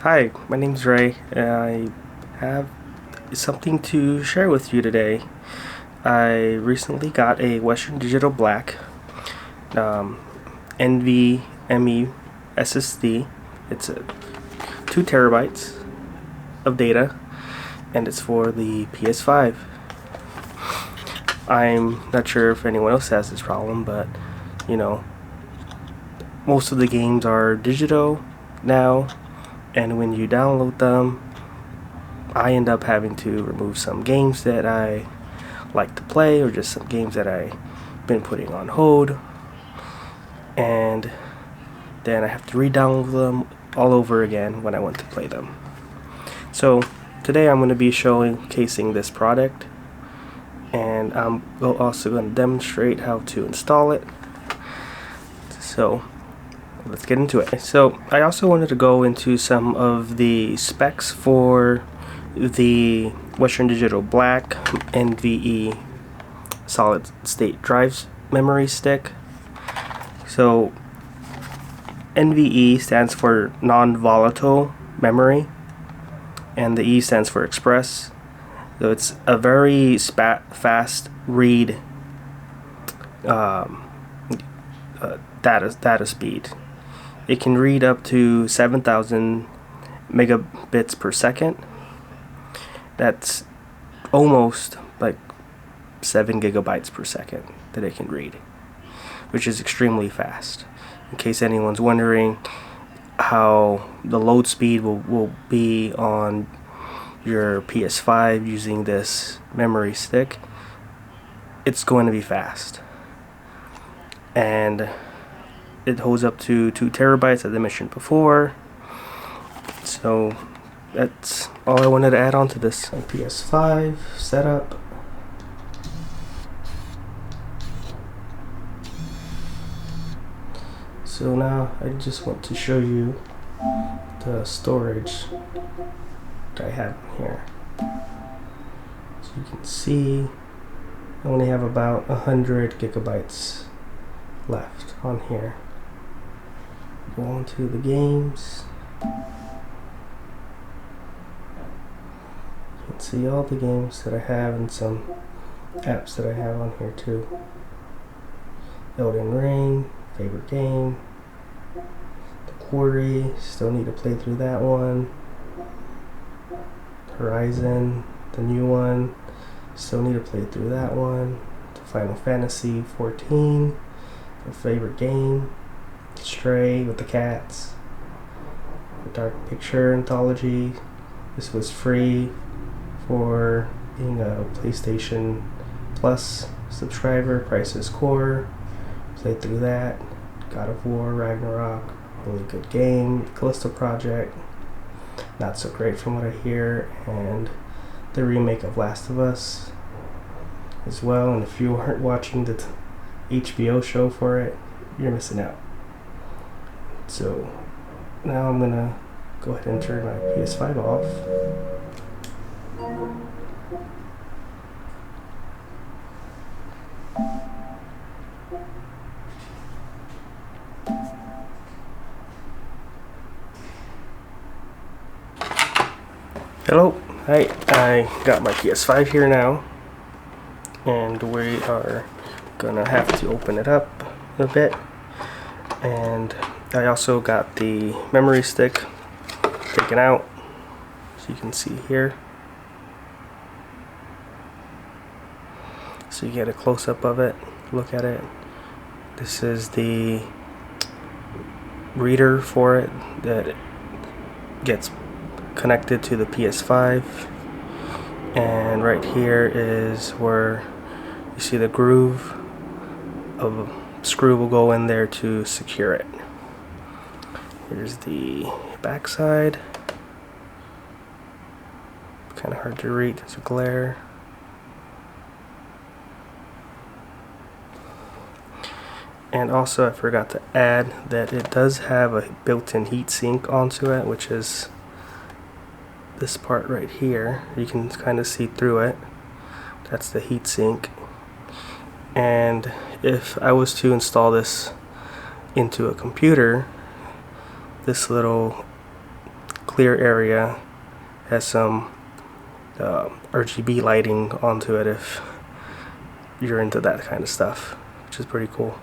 Hi, my name's Ray, and I have something to share with you today. I recently got a Western Digital Black um, NVMe SSD. It's 2 terabytes of data, and it's for the PS5. I'm not sure if anyone else has this problem, but you know, most of the games are digital now, and when you download them, I end up having to remove some games that I like to play, or just some games that I've been putting on hold, and then I have to re-download them all over again when I want to play them. So today I'm going to be showcasing this product, and I'm also going to demonstrate how to install it. So let's get into it. So I also wanted to go into some of the specs for the Western Digital Black NVE solid state drive memory stick. So NVE stands for non-volatile memory, and the E stands for express. So it's a very fast read data speed. It can read up to 7,000 megabits per second. That's almost like 7 gigabytes per second that it can read, which is extremely fast. In case anyone's wondering how the load speed will be on your PS5 using this memory stick, it's going to be fast. And it holds up to 2 terabytes, as I mentioned before. So that's all I wanted to add on to this PS5 setup. So now I just want to show you the storage that I have here. So you can see I only have about 100 gigabytes left on here. Go on to the games. You can see all the games that I have and some apps that I have on here too. Elden Ring, favorite game. The Quarry, still need to play through that one. Horizon, the new one, still need to play through that one. The Final Fantasy 14, the favorite game. Stray with the cats. The Dark Picture Anthology. This was free for being a PlayStation Plus subscriber. Crisis Core, played through that. God of War, Ragnarok, really good game. Callisto Project, not so great from what I hear. And the remake of Last of Us as well. And if you aren't watching the HBO show for it, you're missing out. So now I'm gonna go ahead and turn my PS5 off. Hello, hi, I got my PS5 here now, and we are gonna have to open it up a bit. And I also got the memory stick taken out, so you can see here. So you get a close-up of it, look at it. This is the reader for it that gets connected to the PS5, and right here is where you see the groove of a screw will go in there to secure it. Here's the back side. Kind of hard to read, there's a glare. And also I forgot to add that it does have a built-in heatsink onto it, which is this part right here. You can kind of see through it. That's the heatsink. And if I was to install this into a computer, this little clear area. Has some RGB lighting onto it if you're into that kind of stuff, which is pretty cool.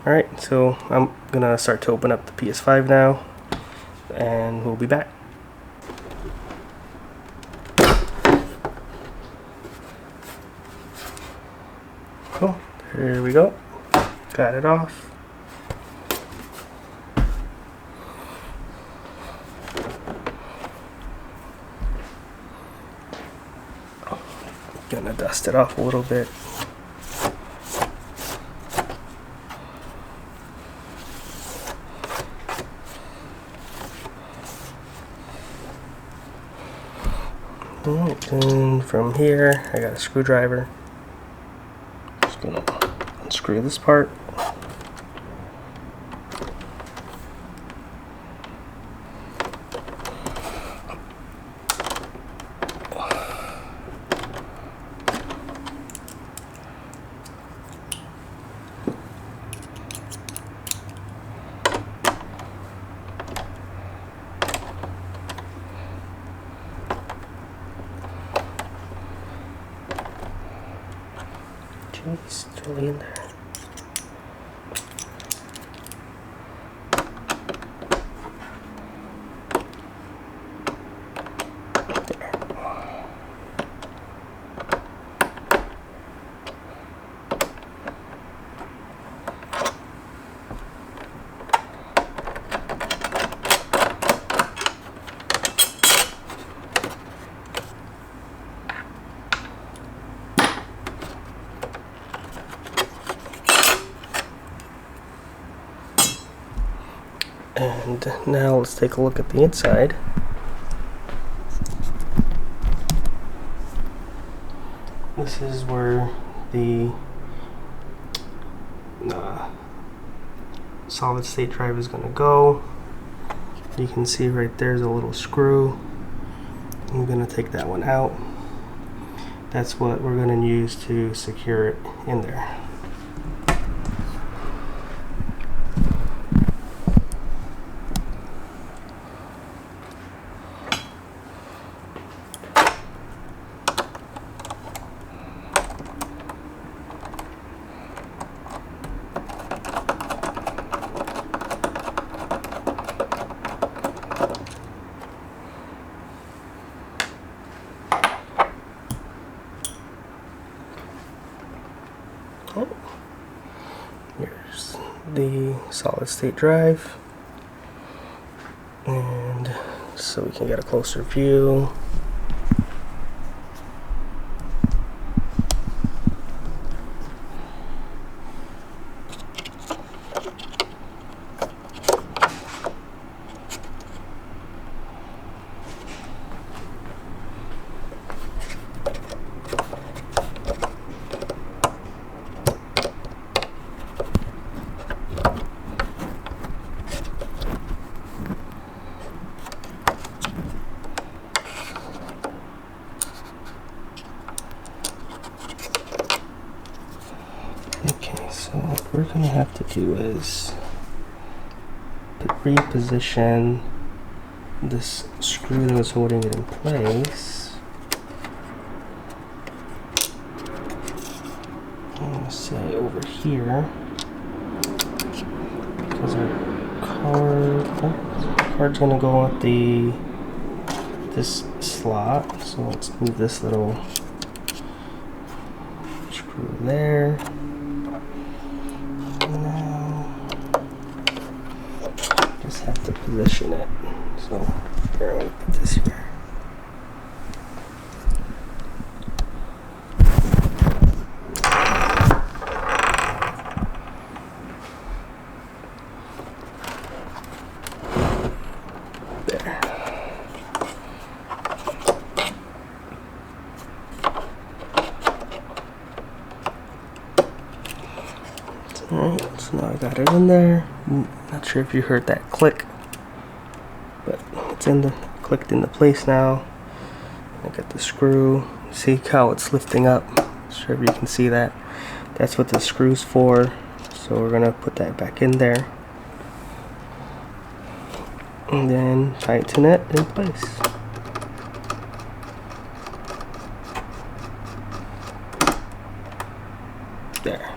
Alright, so I'm gonna start to open up the PS5 now, and we'll be back. Cool, here we go. Got it off. Gonna dust it off a little bit. Alright, then from here I got a screwdriver. Just gonna unscrew this part. Jeez, it's really in there. And now let's take a look at the inside. This is where the solid state drive is going to go. You can see right there's a little screw. I'm going to take that one out. That's what we're going to use to secure it in there. Oh, here's the solid state drive, and so we can get a closer view. So what we're going to have to do is reposition this screw that was holding it in place. I'm going to say over here, because our card's going to go at this slot. So let's move this little screw there. Have to position it. So here, I'm going to put this here. There. Alright, so now I got it in there. Not sure if you heard that click, but it's clicked into place now. I got the screw. See how it's lifting up? Not sure if you can see that. That's what the screw's for. So we're gonna put that back in there. and then tighten it in place. There,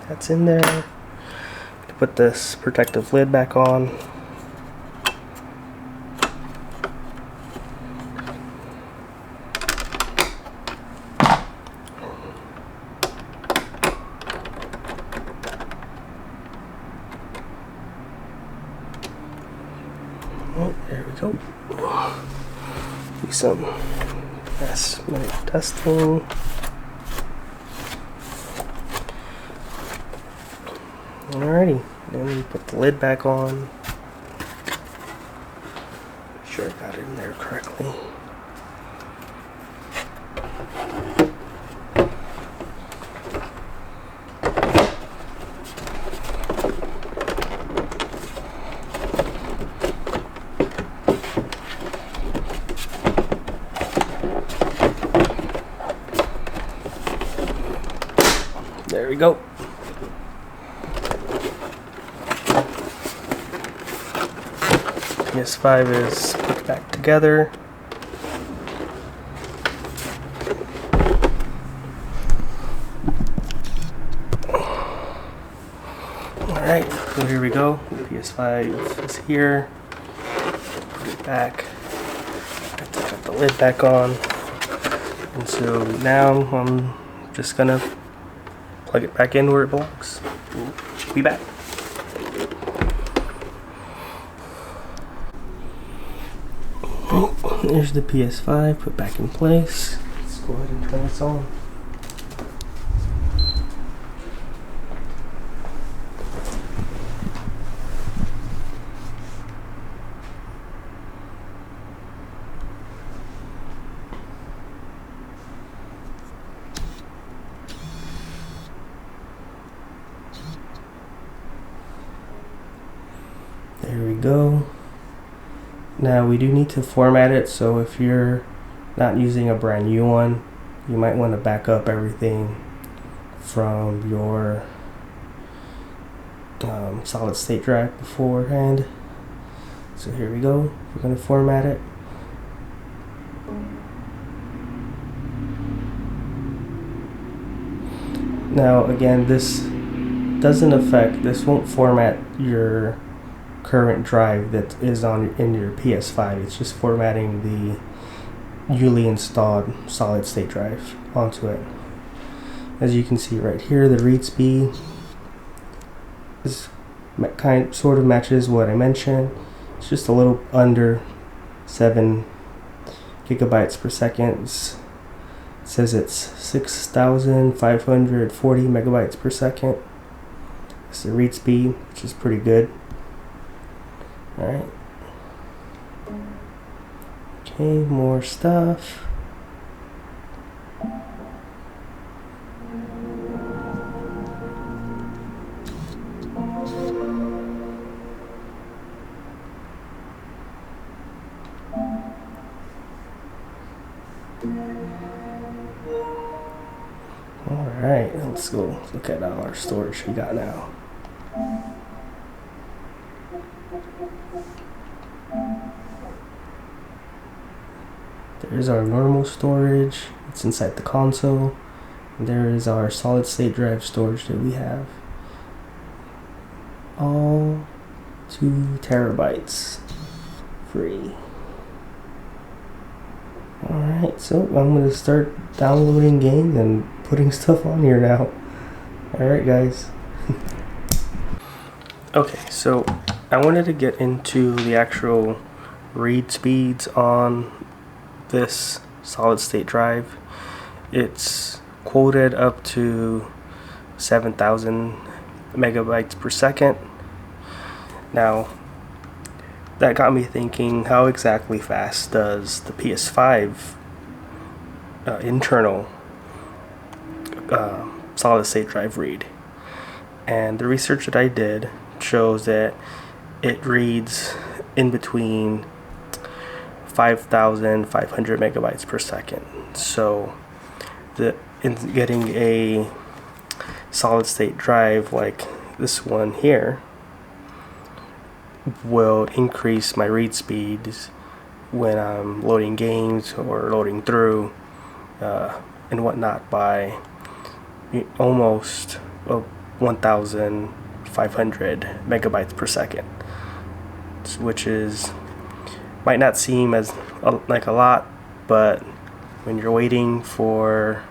that's in there. Put this protective lid back on. Oh, there we go. Do some last minute testing. Alrighty, then we put the lid back on. Make sure I got it in there correctly. There we go. PS5 is put back together. Alright, so here we go. The PS5 is here. Put it back. Have to put the lid back on. And so now I'm just gonna plug it back in where it belongs. We'll be back. There's the PS5 put back in place. Let's go ahead and turn this on. There we go. Now we do need to format it, so if you're not using a brand new one, you might want to back up everything from your solid state drive beforehand. So here we go. We're going to format it. Now again, this won't format your current drive that is in your PS5. It's just formatting the newly installed solid state drive onto it. As you can see right here, the read speed is sort of matches what I mentioned. It's just a little under 7 gigabytes per second. It says it's 6,540 megabytes per second. It's the read speed, which is pretty good. Alright. Okay, more stuff. Alright, let's go look at all our storage we got now. There's our normal storage, it's inside the console. And there is our solid state drive storage that we have. All 2 terabytes free. Alright, so I'm going to start downloading games and putting stuff on here now. Alright guys. Okay, so I wanted to get into the actual read speeds on this solid state drive. It's quoted up to 7,000 megabytes per second. Now that got me thinking, how exactly fast does the PS5 internal solid state drive read? And the research that I did shows that it reads in between 5,500 megabytes per second. So in getting a solid state drive like this one here, will increase my read speeds when I'm loading games or loading through and whatnot by almost 1,500 megabytes per second, which is might not seem as like a lot, but when you're waiting for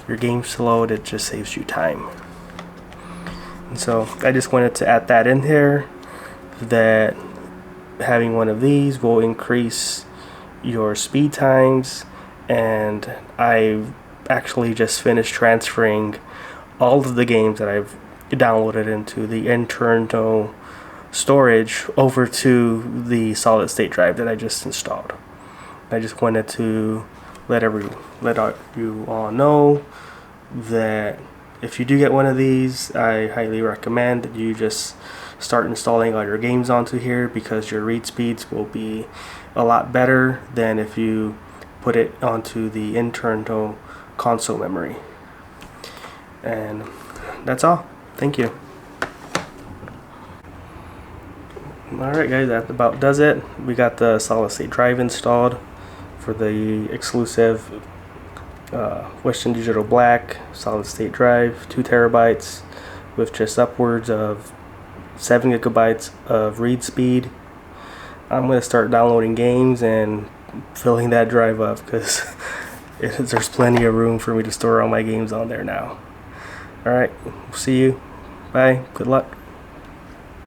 your games to load, it just saves you time. And so I just wanted to add that in here, that having one of these will increase your speed times. And I've actually just finished transferring all of the games that I've downloaded into the internal storage over to the solid state drive that I just installed. I just wanted to let you all know that if you do get one of these, I highly recommend that you just start installing all your games onto here, because your read speeds will be a lot better than if you put it onto the internal console memory. And that's all. Thank you. Alright guys, that about does it. We got the solid state drive installed for the exclusive Western Digital Black solid state drive, 2 terabytes with just upwards of 7 gigabytes of read speed. I'm going to start downloading games and filling that drive up, because there's plenty of room for me to store all my games on there now. Alright, see you. Bye. Good luck.